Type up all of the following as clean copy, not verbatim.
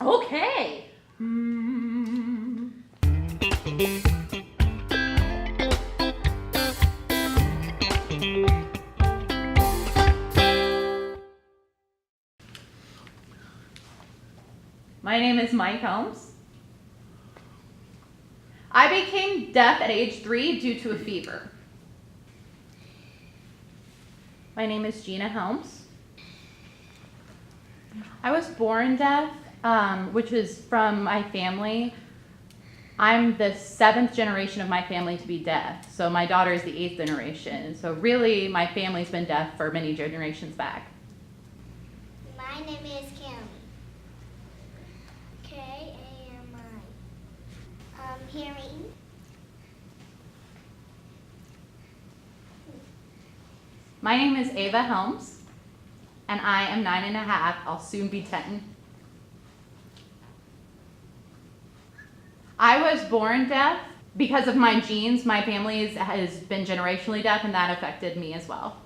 Okay. My name is Mike Helms. I became deaf at age 3 due to a fever. My name is Gina Helms. I was born deaf, which is from my family. I'm the 7th generation of my family to be deaf. So my daughter is the 8th generation. So really, my family's been deaf for many generations back. My name is Kim. K-A-M-I. Hearing. My name is Ava Helms, and I am 9.5. I'll soon be 10. I was born deaf. Because of my genes, my family has been generationally deaf, and that affected me as well.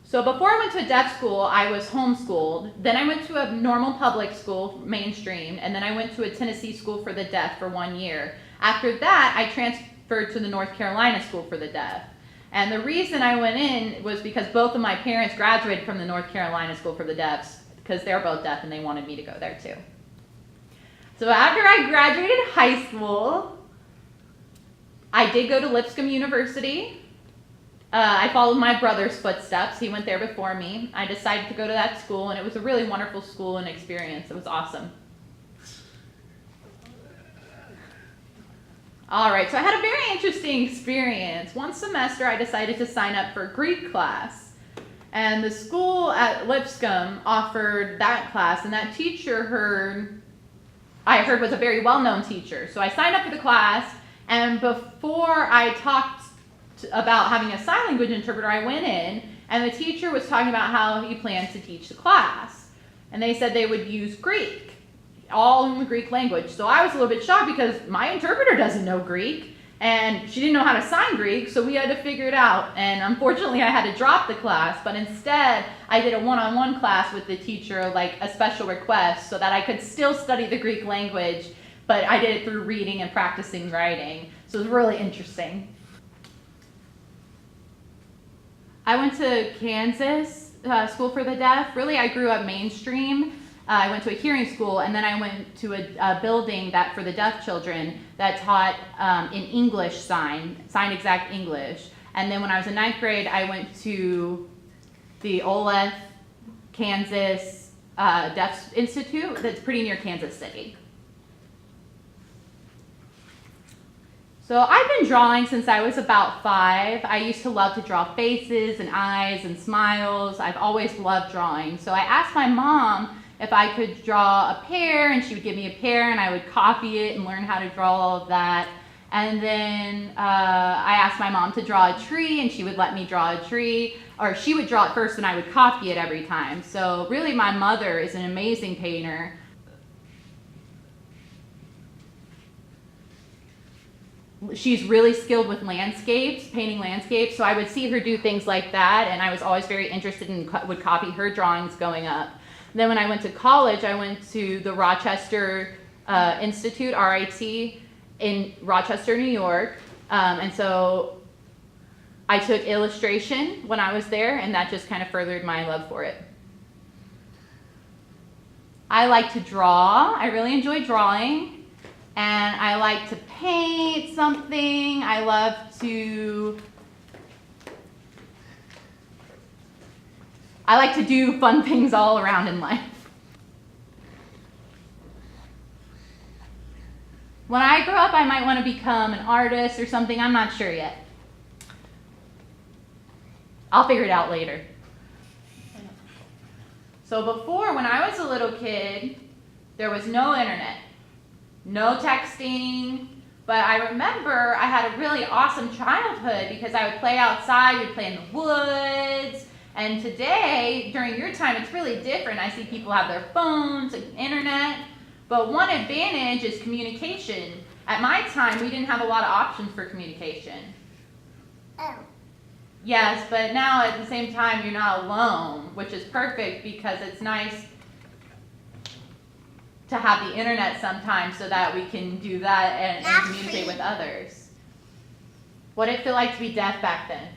So before I went to a deaf school, I was homeschooled. Then I went to a normal public school, mainstream, and then I went to a Tennessee school for the deaf for 1 year. After that, I transferred to the North Carolina School for the Deaf. And the reason I went in was because both of my parents graduated from the North Carolina School for the Deaf because they're both deaf and they wanted me to go there too. So after I graduated high school, I did go to Lipscomb University. I followed my brother's footsteps. He went there before me. I decided to go to that school, and it was a really wonderful school and experience. It was awesome. All right, so I had a very interesting experience. One semester, I decided to sign up for Greek class. And the school at Lipscomb offered that class, and that teacher I heard was a very well-known teacher. So I signed up for the class, and before I talked about having a sign language interpreter, I went in, and the teacher was talking about how he planned to teach the class. And they said they would use Greek, all in the Greek language. So I was a little bit shocked because my interpreter doesn't know Greek, and she didn't know how to sign Greek, so we had to figure it out. And unfortunately, I had to drop the class, but instead, I did a one-on-one class with the teacher, like a special request, so that I could still study the Greek language, but I did it through reading and practicing writing. So it was really interesting. I went to Kansas School for the Deaf. Really, I grew up mainstream. I went to a hearing school, and then I went to a building that for the deaf children that taught in English sign exact English. And then when I was in 9th grade, I went to the Olathe, Kansas Deaf Institute that's pretty near Kansas City. So I've been drawing since I was about 5. I used to love to draw faces and eyes and smiles. I've always loved drawing. So I asked my mom if I could draw a pear, and she would give me a pear, and I would copy it and learn how to draw all of that. And then I asked my mom to draw a tree, and she would let me draw a tree, or she would draw it first and I would copy it every time. So really, my mother is an amazing painter. She's really skilled with landscapes, painting landscapes, so I would see her do things like that, and I was always very interested and would copy her drawings going up. Then when I went to college, I went to the Rochester Institute, RIT, in Rochester, New York, and so I took illustration when I was there, and that just kind of furthered my love for it. I like to draw. I really enjoy drawing. And I like to paint something. I love to do fun things all around in life. When I grow up, I might want to become an artist or something. I'm not sure yet. I'll figure it out later. So before, when I was a little kid, there was no internet. No texting, but I remember I had a really awesome childhood because I would play outside, we'd play in the woods, and today, during your time, it's really different. I see people have their phones and internet, but one advantage is communication. At my time, we didn't have a lot of options for communication. Oh. Yes, but now at the same time, you're not alone, which is perfect because it's nice to have the internet sometimes so that we can do that and communicate with others. What did it feel like to be deaf back then?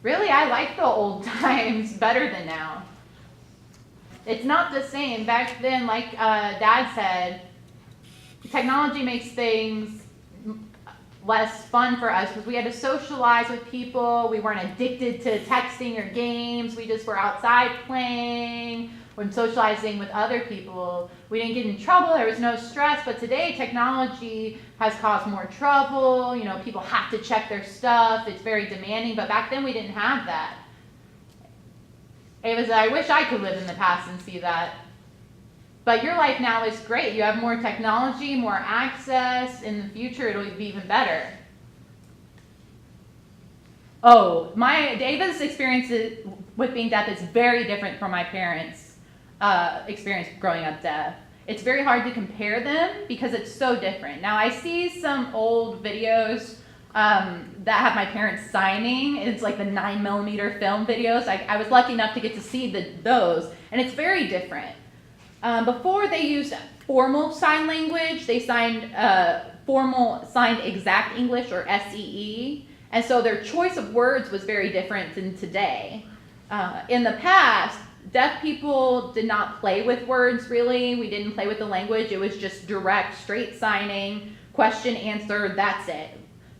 Really, I like the old times better than now. It's not the same. Back then, like Dad said, technology makes things less fun for us because we had to socialize with people. We weren't addicted to texting or games. We just were outside playing, when socializing with other people. We didn't get in trouble. There was no stress. But today, technology has caused more trouble. You know, people have to check their stuff. It's very demanding. But back then, we didn't have that. Ava said, I wish I could live in the past and see that. But your life now is great. You have more technology, more access. In the future, it'll be even better. Oh, Ava's experience with being deaf is very different from my parents' experience growing up deaf. It's very hard to compare them because it's so different. Now, I see some old videos that have my parents signing. It's like the 9mm film videos. I was lucky enough to get to see those, and it's very different. Before they used formal sign language, they signed signed exact English or SEE, and so their choice of words was very different than today. In the past, deaf people did not play with words really. We didn't play with the language. It was just direct, straight signing, question, answer, that's it.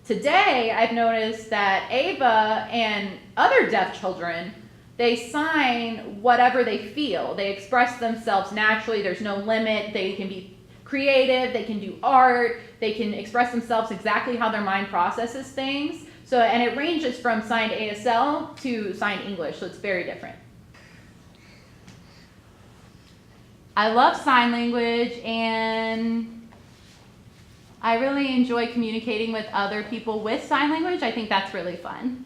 Today, I've noticed that Ava and other deaf children, they sign whatever they feel. They express themselves naturally. There's no limit. They can be creative. They can do art. They can express themselves exactly how their mind processes things. So, and it ranges from signed ASL to signed English, so it's very different. I love sign language, and I really enjoy communicating with other people with sign language. I think that's really fun.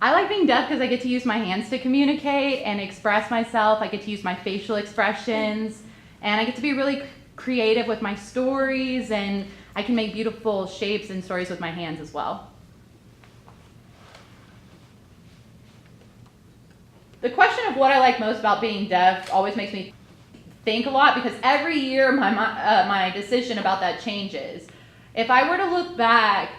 I like being deaf because I get to use my hands to communicate and express myself. I get to use my facial expressions, and I get to be really creative with my stories, and I can make beautiful shapes and stories with my hands as well. The question of what I like most about being deaf always makes me think a lot because every year my decision about that changes. If I were to look back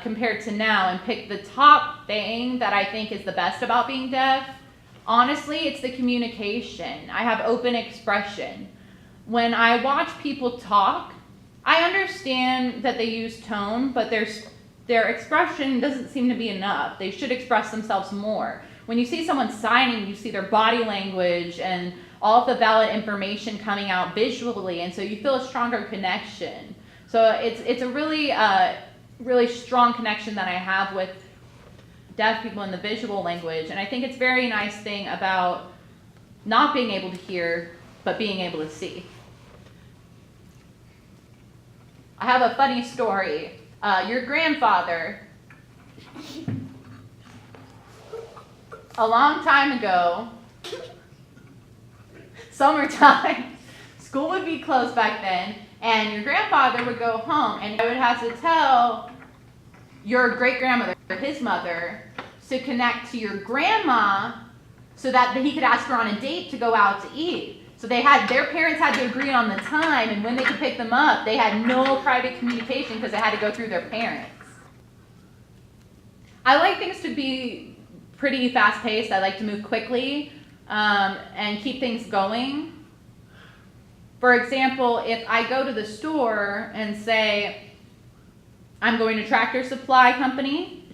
compared to now and pick the top thing that I think is the best about being deaf, honestly, it's the communication. I have open expression. When I watch people talk, I understand that they use tone, but their expression doesn't seem to be enough. They should express themselves more. When you see someone signing, you see their body language and all of the valid information coming out visually, and so you feel a stronger connection. So it's a really strong connection that I have with deaf people in the visual language, and I think it's a very nice thing about not being able to hear, but being able to see. I have a funny story. Your grandfather, a long time ago, summertime, school would be closed back then, and your grandfather would go home, and I would have to tell your great-grandmother, his mother, to connect to your grandma so that he could ask her on a date to go out to eat. So their parents had to agree on the time, and when they could pick them up, they had no private communication because they had to go through their parents. I like things to be pretty fast-paced. I like to move quickly and keep things going. For example, if I go to the store and say, I'm going to Tractor Supply Company,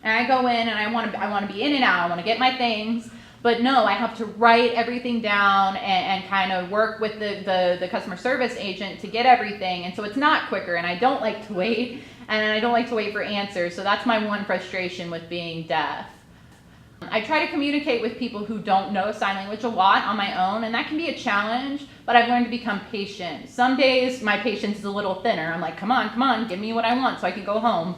and I go in and I want to be in and out, I want to get my things, but no, I have to write everything down and kind of work with the customer service agent to get everything, and so it's not quicker, and I don't like to wait, and I don't like to wait for answers, so that's my one frustration with being deaf. I try to communicate with people who don't know sign language a lot on my own, and that can be a challenge, but I've learned to become patient. Some days my patience is a little thinner. I'm like, come on, give me what I want so I can go home.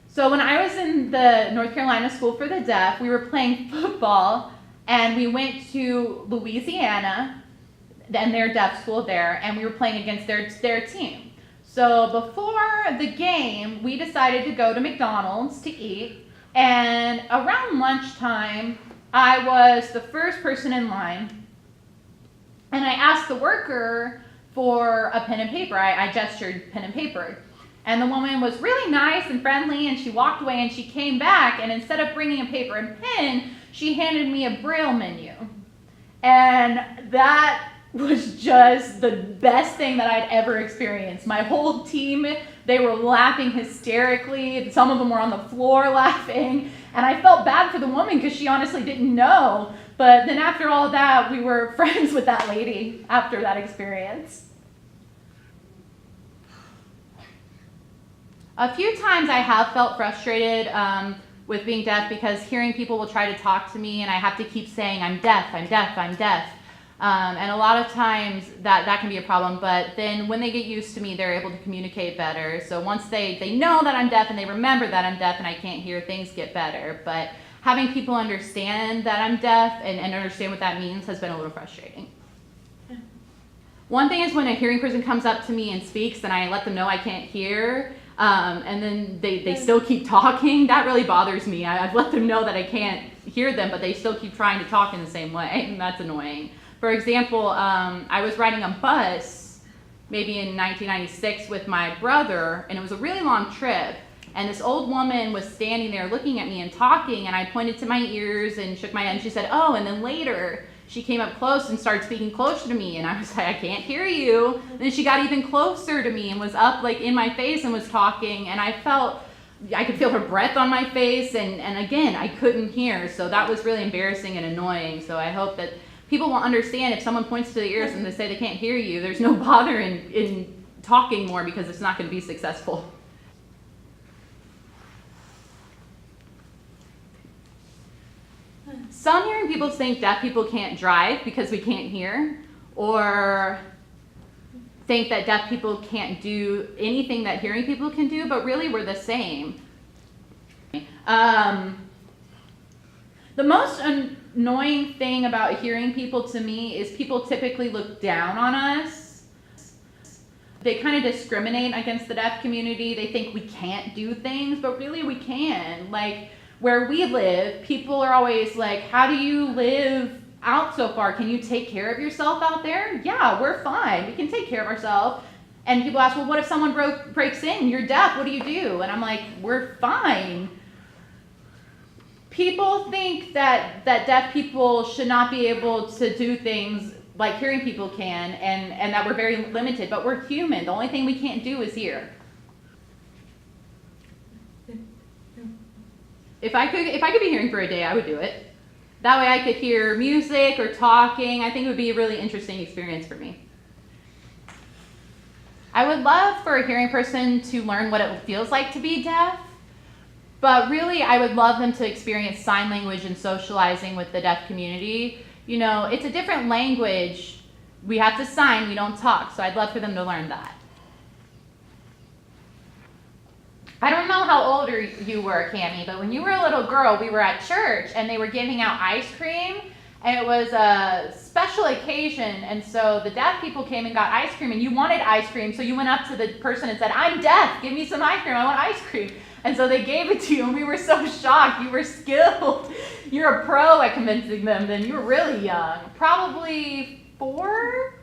So when I was in the North Carolina School for the Deaf, we were playing football, and we went to Louisiana, and their deaf school there, and we were playing against their team. So before the game, we decided to go to McDonald's to eat. And around lunchtime, I was the first person in line, and I asked the worker for a pen and paper. I gestured pen and paper. And the woman was really nice and friendly, and she walked away, and she came back, and instead of bringing a paper and pen, she handed me a Braille menu. And that was just the best thing that I'd ever experienced. My whole team, they were laughing hysterically. Some of them were on the floor laughing. And I felt bad for the woman because she honestly didn't know. But then after all of that, we were friends with that lady after that experience. A few times I have felt frustrated with being deaf because hearing people will try to talk to me and I have to keep saying, I'm deaf, I'm deaf, I'm deaf. And a lot of times that can be a problem, but then when they get used to me, they're able to communicate better. So once they know that I'm deaf and they remember that I'm deaf and I can't hear, things get better. But having people understand that I'm deaf and understand what that means has been a little frustrating. One thing is when a hearing person comes up to me and speaks and I let them know I can't hear, and then they still keep talking, that really bothers me. I've let them know that I can't hear them, but they still keep trying to talk in the same way, and that's annoying. For example, I was riding a bus maybe in 1996 with my brother, and it was a really long trip, and this old woman was standing there looking at me and talking, and I pointed to my ears and shook my head, and she said, oh, and then later she came up close and started speaking closer to me, and I was like, I can't hear you. And then she got even closer to me and was up like in my face and was talking, and I could feel her breath on my face, and again, I couldn't hear, so that was really embarrassing and annoying. So I hope that people will understand if someone points to the ears and they say they can't hear you, there's no bother in talking more because it's not going to be successful. Some hearing people think deaf people can't drive because we can't hear, or think that deaf people can't do anything that hearing people can do, but really we're the same. The most annoying thing about hearing people to me is people typically look down on us. They kind of discriminate against the deaf community. They think we can't do things, but really we can. Like where we live, people are always like, how do you live out so far? Can you take care of yourself out there? Yeah, we're fine. We can take care of ourselves. And people ask, well, what if someone breaks in? You're deaf. What do you do? And I'm like, we're fine. People think that deaf people should not be able to do things like hearing people can, and that we're very limited, but we're human. The only thing we can't do is hear. If I could be hearing for a day, I would do it. That way I could hear music or talking. I think it would be a really interesting experience for me. I would love for a hearing person to learn what it feels like to be deaf, but really I would love them to experience sign language and socializing with the deaf community. You know, it's a different language. We have to sign, we don't talk, so I'd love for them to learn that. I don't know how old you were, Cammie, but when you were a little girl, we were at church and they were giving out ice cream, and it was a special occasion, and so the deaf people came and got ice cream, and you wanted ice cream, so you went up to the person and said, I'm deaf, give me some ice cream, I want ice cream. And so they gave it to you, and we were so shocked. You were skilled. You're a pro at convincing them. Then you were really young, probably 4.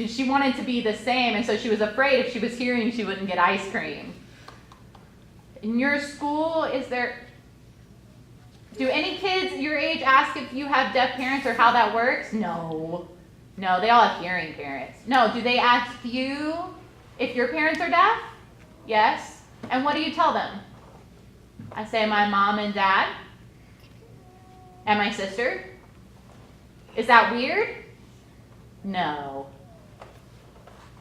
She wanted to be the same, and so she was afraid if she was hearing, she wouldn't get ice cream. In your school, do any kids your age ask if you have deaf parents or how that works? No. No, they all have hearing parents. No, do they ask you if your parents are deaf? Yes. And what do you tell them? I say my mom and dad and my sister. Is that weird? No.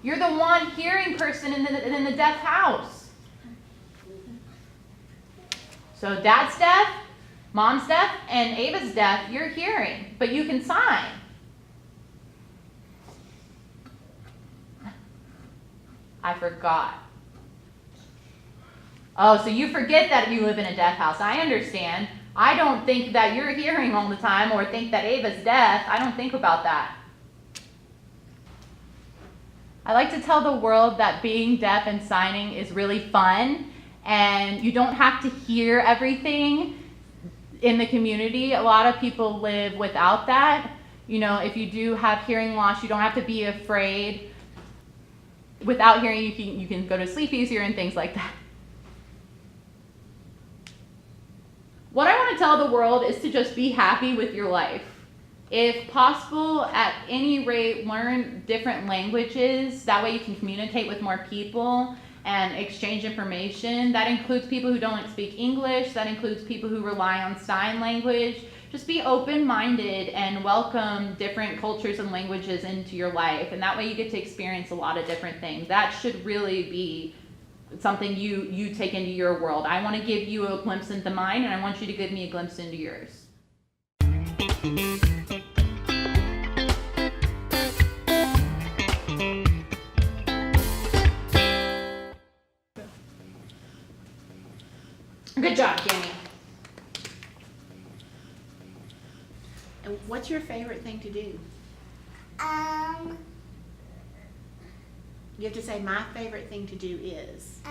You're the one hearing person in the deaf house. So dad's deaf, mom's deaf, and Ava's deaf. You're hearing, but you can sign. I forgot. Oh, so you forget that you live in a deaf house. I understand. I don't think that you're hearing all the time or think that Ava's deaf. I don't think about that. I like to tell the world that being deaf and signing is really fun, and you don't have to hear everything in the community. A lot of people live without that. You know, if you do have hearing loss, you don't have to be afraid. Without hearing, you can go to sleep easier and things like that. What I want to tell the world is to just be happy with your life. If possible, at any rate, learn different languages. That way you can communicate with more people and exchange information. That includes people who don't speak English. That includes people who rely on sign language. Just be open-minded and welcome different cultures and languages into your life. And that way you get to experience a lot of different things. That should really be something you take into your world. I want to give you a glimpse into mine, and I want you to give me a glimpse into yours. Good job, Jamie. And what's your favorite thing to do? You have to say, my favorite thing to do is.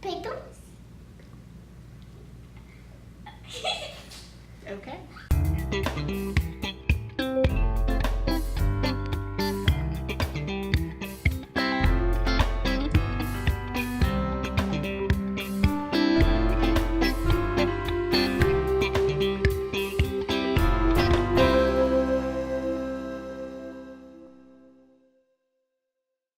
Pickles. Okay.